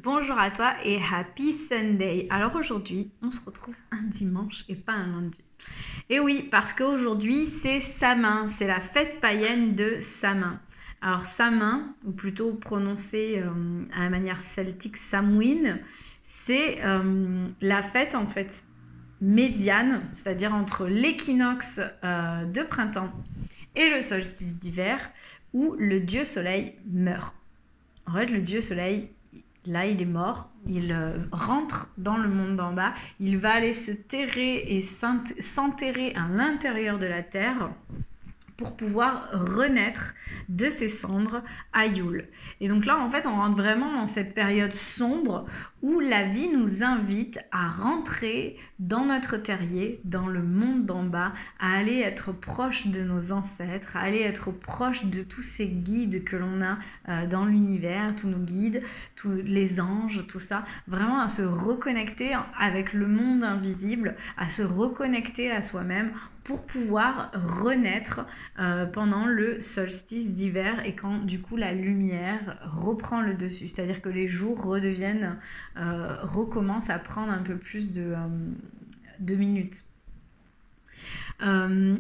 Bonjour à toi et Happy Sunday. Alors aujourd'hui, on se retrouve un dimanche et pas un lundi. Et oui, parce qu'aujourd'hui, c'est Samin, c'est la fête païenne de Samin. Alors Samin, ou plutôt prononcé à la manière celtique Samhain, c'est la fête en fait médiane, c'est-à-dire entre l'équinoxe de printemps et le solstice d'hiver, où le dieu soleil meurt. En fait, le dieu soleil, là, il est mort, il rentre dans le monde d'en bas, il va aller se terrer et s'enterrer à l'intérieur de la terre pour pouvoir renaître de ses cendres à Yule. Et donc là, en fait, on rentre vraiment dans cette période sombre où la vie nous invite à rentrer dans notre terrier, dans le monde d'en bas, à aller être proche de nos ancêtres, à aller être proche de tous ces guides que l'on a dans l'univers, tous nos guides, tous les anges, tout ça, vraiment à se reconnecter avec le monde invisible, à se reconnecter à soi-même pour pouvoir renaître pendant le solstice d'hiver et quand du coup la lumière reprend le dessus, c'est-à-dire que les jours redeviennent, recommencent à prendre un peu plus de minutes.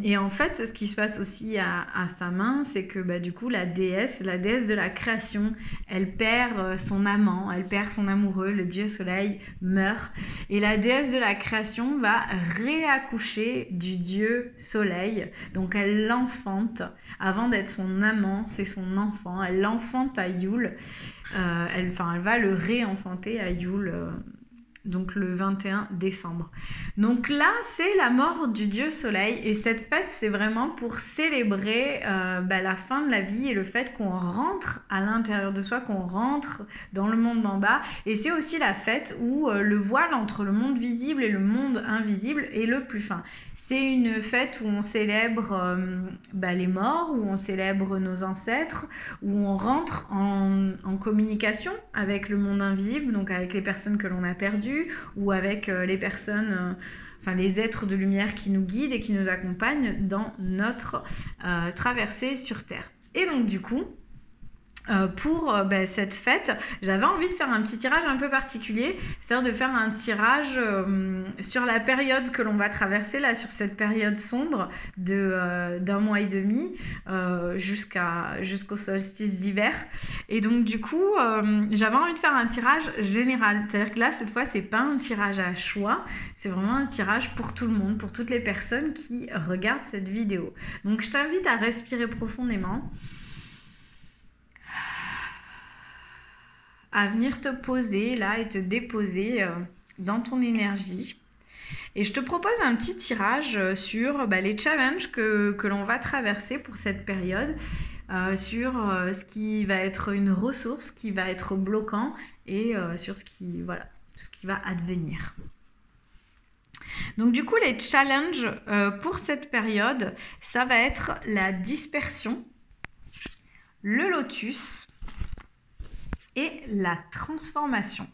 Et en fait, ce qui se passe aussi à Samin, c'est que du coup, la déesse de la création, elle perd son amant, elle perd son amoureux, le dieu soleil meurt. Et la déesse de la création va réaccoucher du dieu soleil. Donc elle l'enfante. Avant d'être son amant, c'est son enfant. Elle l'enfante à Yule. Elle va le réenfanter à Yule. Donc le 21 décembre. Donc là, c'est la mort du dieu soleil et cette fête, c'est vraiment pour célébrer la fin de la vie et le fait qu'on rentre à l'intérieur de soi, qu'on rentre dans le monde d'en bas. Et c'est aussi la fête où le voile entre le monde visible et le monde invisible est le plus fin. C'est une fête où on célèbre les morts, où on célèbre nos ancêtres, où on rentre en communication avec le monde invisible, donc avec les personnes que l'on a perdues, ou avec les personnes, les êtres de lumière qui nous guident et qui nous accompagnent dans notre traversée sur Terre. Et donc du coup, pour cette fête, j'avais envie de faire un petit tirage un peu particulier, c'est-à-dire de faire un tirage sur la période que l'on va traverser, là, sur cette période sombre d'un mois et demi jusqu'au solstice d'hiver. Et donc du coup, j'avais envie de faire un tirage général, c'est-à-dire que là, cette fois, c'est pas un tirage à choix, c'est vraiment un tirage pour tout le monde, pour toutes les personnes qui regardent cette vidéo. Donc je t'invite à respirer profondément, à venir te poser là et te déposer dans ton énergie. Et je te propose un petit tirage sur les challenges que l'on va traverser pour cette période, sur ce qui va être une ressource, qui va être bloquant et sur ce qui va advenir. Donc du coup, les challenges pour cette période, ça va être la dispersion, le lotus et la transformation.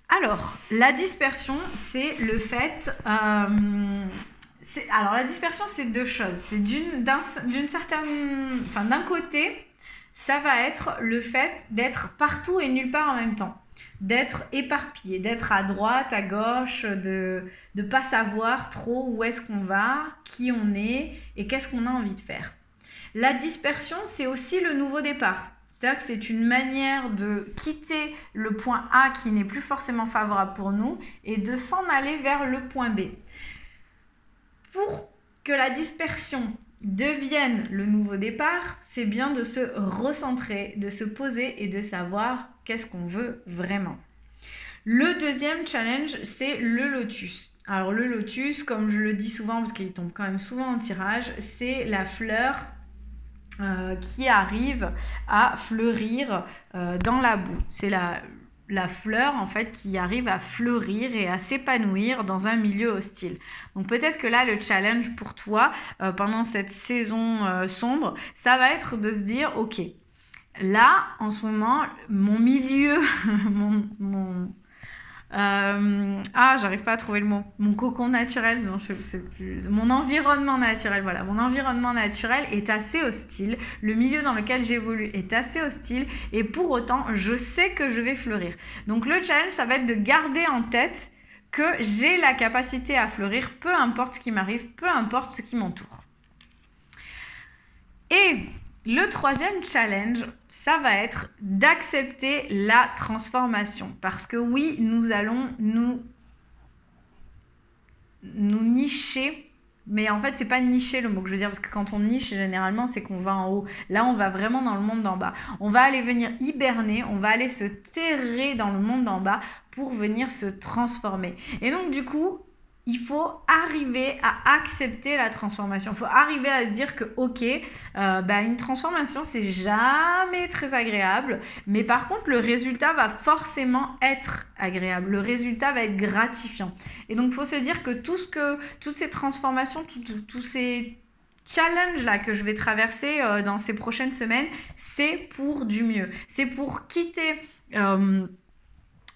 Alors, la dispersion, c'est le fait... alors, la dispersion, c'est deux choses. C'est d'un côté, ça va être le fait d'être partout et nulle part en même temps. D'être éparpillé, d'être à droite, à gauche, de ne pas savoir trop où est-ce qu'on va, qui on est et qu'est-ce qu'on a envie de faire. La dispersion, c'est aussi le nouveau départ. C'est-à-dire que c'est une manière de quitter le point A qui n'est plus forcément favorable pour nous et de s'en aller vers le point B. Pour que la dispersion devienne le nouveau départ, c'est bien de se recentrer, de se poser et de savoir qu'est-ce qu'on veut vraiment. Le deuxième challenge, c'est le lotus. Alors le lotus, comme je le dis souvent parce qu'il tombe quand même souvent en tirage, c'est la fleur qui arrive à fleurir dans la boue. C'est la fleur en fait qui arrive à fleurir et à s'épanouir dans un milieu hostile. Donc peut-être que là le challenge pour toi pendant cette saison sombre, ça va être de se dire ok, là en ce moment mon milieu, j'arrive pas à trouver le mot. Mon cocon naturel, non, je sais plus. Mon environnement naturel, voilà. Mon environnement naturel est assez hostile. Le milieu dans lequel j'évolue est assez hostile. Et pour autant, je sais que je vais fleurir. Donc le challenge, ça va être de garder en tête que j'ai la capacité à fleurir, peu importe ce qui m'arrive, peu importe ce qui m'entoure. Et le troisième challenge, ça va être d'accepter la transformation. Parce que oui, nous allons nous nicher. Mais en fait, c'est pas nicher le mot que je veux dire, parce que quand on niche, généralement, c'est qu'on va en haut. Là, on va vraiment dans le monde d'en bas. On va aller venir hiberner, on va aller se terrer dans le monde d'en bas pour venir se transformer. Et donc, du coup, il faut arriver à accepter la transformation. Il faut arriver à se dire que, ok, une transformation, c'est jamais très agréable. Mais par contre, le résultat va forcément être agréable. Le résultat va être gratifiant. Et donc, il faut se dire que toutes ces transformations, tous ces challenges-là que je vais traverser dans ces prochaines semaines, c'est pour du mieux. C'est pour quitter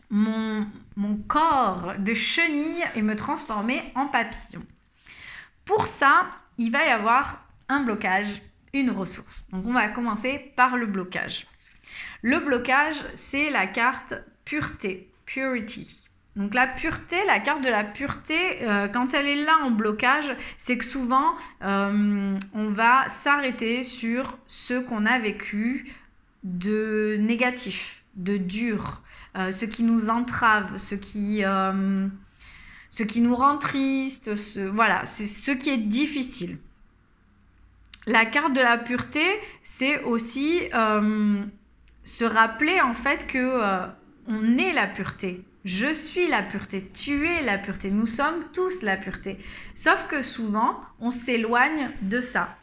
mon corps de chenille et me transformer en papillon. Pour ça, il va y avoir un blocage, une ressource. Donc, on va commencer par le blocage. Le blocage, c'est la carte pureté, purity. Donc, la pureté, la carte de la pureté, quand elle est là en blocage, c'est que souvent, on va s'arrêter sur ce qu'on a vécu de négatif, de dur, ce qui nous entrave, ce qui nous rend triste, voilà, c'est ce qui est difficile. La carte de la pureté, c'est aussi se rappeler en fait que on est la pureté. Je suis la pureté, tu es la pureté, nous sommes tous la pureté. Sauf que souvent, on s'éloigne de ça.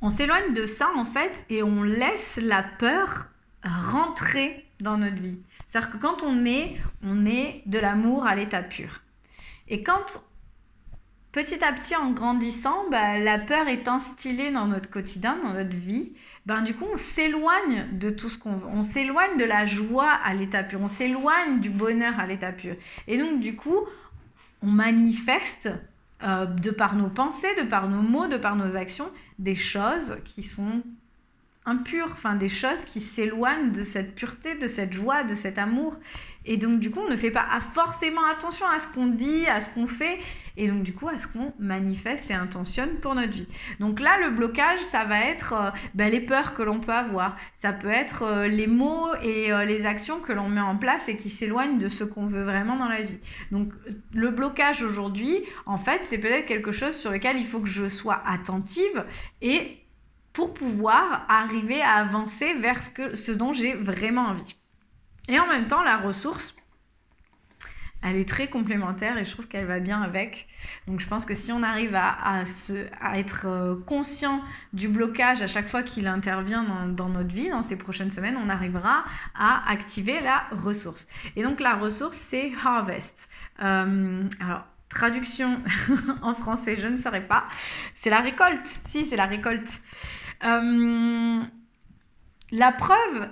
On s'éloigne de ça en fait et on laisse la peur rentrer dans notre vie. C'est-à-dire que quand on est de l'amour à l'état pur. Et quand, petit à petit, en grandissant, la peur est instillée dans notre quotidien, dans notre vie, du coup, on s'éloigne de tout ce qu'on veut. On s'éloigne de la joie à l'état pur. On s'éloigne du bonheur à l'état pur. Et donc, du coup, on manifeste, de par nos pensées, de par nos mots, de par nos actions, des choses qui sont impures, des choses qui s'éloignent de cette pureté, de cette joie, de cet amour. Et donc, du coup, on ne fait pas forcément attention à ce qu'on dit, à ce qu'on fait, et donc, du coup, à ce qu'on manifeste et intentionne pour notre vie. Donc là, le blocage, ça va être les peurs que l'on peut avoir. Ça peut être les mots et les actions que l'on met en place et qui s'éloignent de ce qu'on veut vraiment dans la vie. Donc, le blocage aujourd'hui, en fait, c'est peut-être quelque chose sur lequel il faut que je sois attentive et pour pouvoir arriver à avancer vers ce dont j'ai vraiment envie. Et en même temps, la ressource, elle est très complémentaire et je trouve qu'elle va bien avec. Donc je pense que si on arrive à être conscient du blocage à chaque fois qu'il intervient dans notre vie, dans ces prochaines semaines, on arrivera à activer la ressource. Et donc la ressource, c'est harvest. Alors, traduction en français, je ne saurais pas. C'est la récolte. Si, c'est la récolte. La preuve,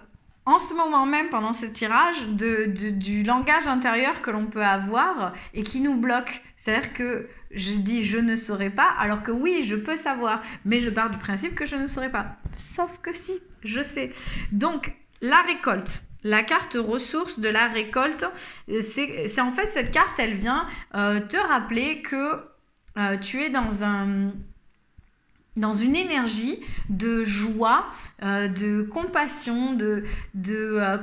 en ce moment même, pendant ce tirage, du langage intérieur que l'on peut avoir et qui nous bloque. C'est-à-dire que je dis « je ne saurais pas », alors que oui, je peux savoir, mais je pars du principe que je ne saurais pas. Sauf que si, je sais. Donc, la récolte. La carte ressource de la récolte, c'est en fait cette carte, elle vient te rappeler que tu es dans une énergie de joie, de compassion, de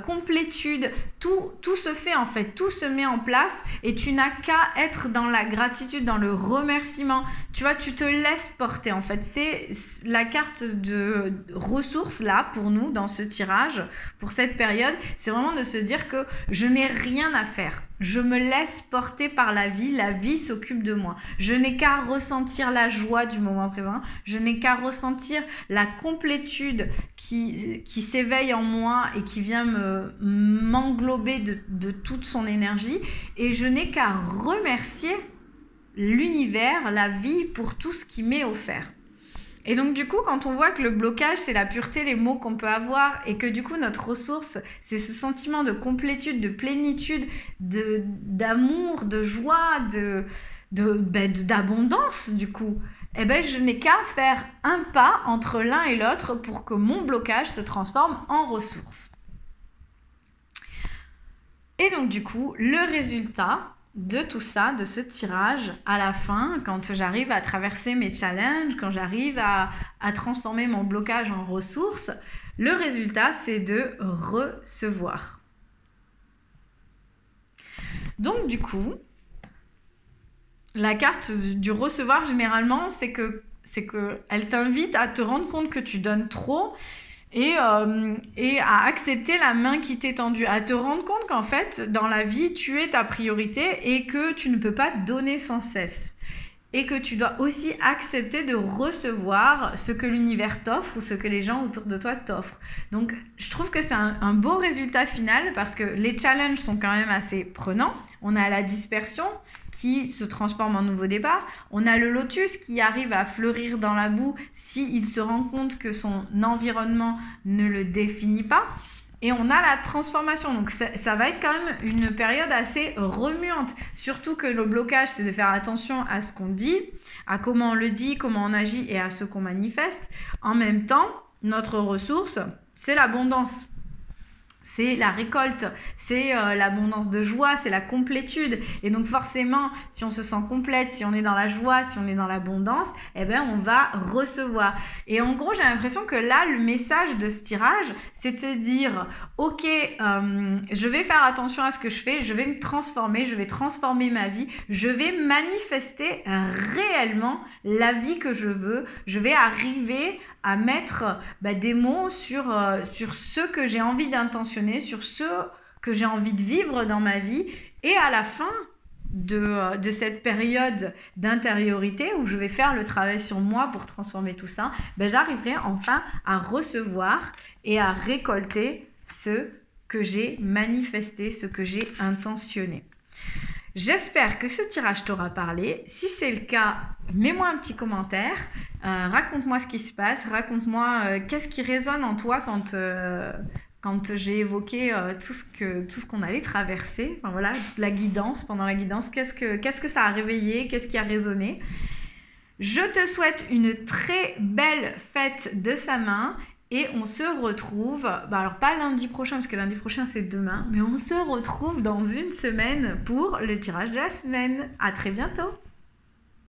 complétude. Tout se fait en fait, tout se met en place et tu n'as qu'à être dans la gratitude, dans le remerciement. Tu vois, tu te laisses porter en fait. C'est la carte de ressources là pour nous dans ce tirage, pour cette période. C'est vraiment de se dire que je n'ai rien à faire. Je me laisse porter par la vie s'occupe de moi. Je n'ai qu'à ressentir la joie du moment présent, je n'ai qu'à ressentir la complétude qui s'éveille en moi et qui vient m'englober de toute son énergie et je n'ai qu'à remercier l'univers, la vie pour tout ce qui m'est offert. Et donc du coup, quand on voit que le blocage, c'est la pureté, les mots qu'on peut avoir, et que du coup, notre ressource, c'est ce sentiment de complétude, de plénitude, d'amour, de joie, d'abondance, du coup, eh ben, je n'ai qu'à faire un pas entre l'un et l'autre pour que mon blocage se transforme en ressource. Et donc du coup, le résultat de tout ça, de ce tirage, à la fin, quand j'arrive à traverser mes challenges, quand j'arrive à transformer mon blocage en ressource, le résultat, c'est de recevoir. Donc du coup, la carte du recevoir, généralement, c'est que elle t'invite à te rendre compte que tu donnes trop et à accepter la main qui t'est tendue, à te rendre compte qu'en fait, dans la vie, tu es ta priorité et que tu ne peux pas donner sans cesse. Et que tu dois aussi accepter de recevoir ce que l'univers t'offre ou ce que les gens autour de toi t'offrent. Donc, je trouve que c'est un beau résultat final parce que les challenges sont quand même assez prenants. On a la dispersion qui se transforme en nouveau départ. On a le lotus qui arrive à fleurir dans la boue s'il se rend compte que son environnement ne le définit pas. Et on a la transformation. Donc ça va être quand même une période assez remuante. Surtout que le blocage, c'est de faire attention à ce qu'on dit, à comment on le dit, comment on agit et à ce qu'on manifeste. En même temps, notre ressource, c'est l'abondance. C'est la récolte, c'est l'abondance de joie, c'est la complétude. Et donc forcément, si on se sent complète, si on est dans la joie, si on est dans l'abondance, eh ben on va recevoir. Et en gros, j'ai l'impression que là, le message de ce tirage, c'est de se dire, ok, je vais faire attention à ce que je fais, je vais me transformer, je vais transformer ma vie, je vais manifester réellement la vie que je veux, je vais arriver à mettre des mots sur ce que j'ai envie d'intentionner, sur ce que j'ai envie de vivre dans ma vie. Et à la fin de cette période d'intériorité où je vais faire le travail sur moi pour transformer tout ça, j'arriverai enfin à recevoir et à récolter ce que j'ai manifesté, ce que j'ai intentionné. J'espère que ce tirage t'aura parlé. Si c'est le cas, mets-moi un petit commentaire. Raconte-moi ce qui se passe. Raconte-moi qu'est-ce qui résonne en toi quand j'ai évoqué tout ce qu'on allait traverser. Enfin voilà, la guidance, pendant la guidance, qu'est-ce que ça a réveillé, qu'est-ce qui a résonné. Je te souhaite une très belle fête de sa main. Et on se retrouve, alors pas lundi prochain, parce que lundi prochain c'est demain, mais on se retrouve dans une semaine pour le tirage de la semaine. À très bientôt!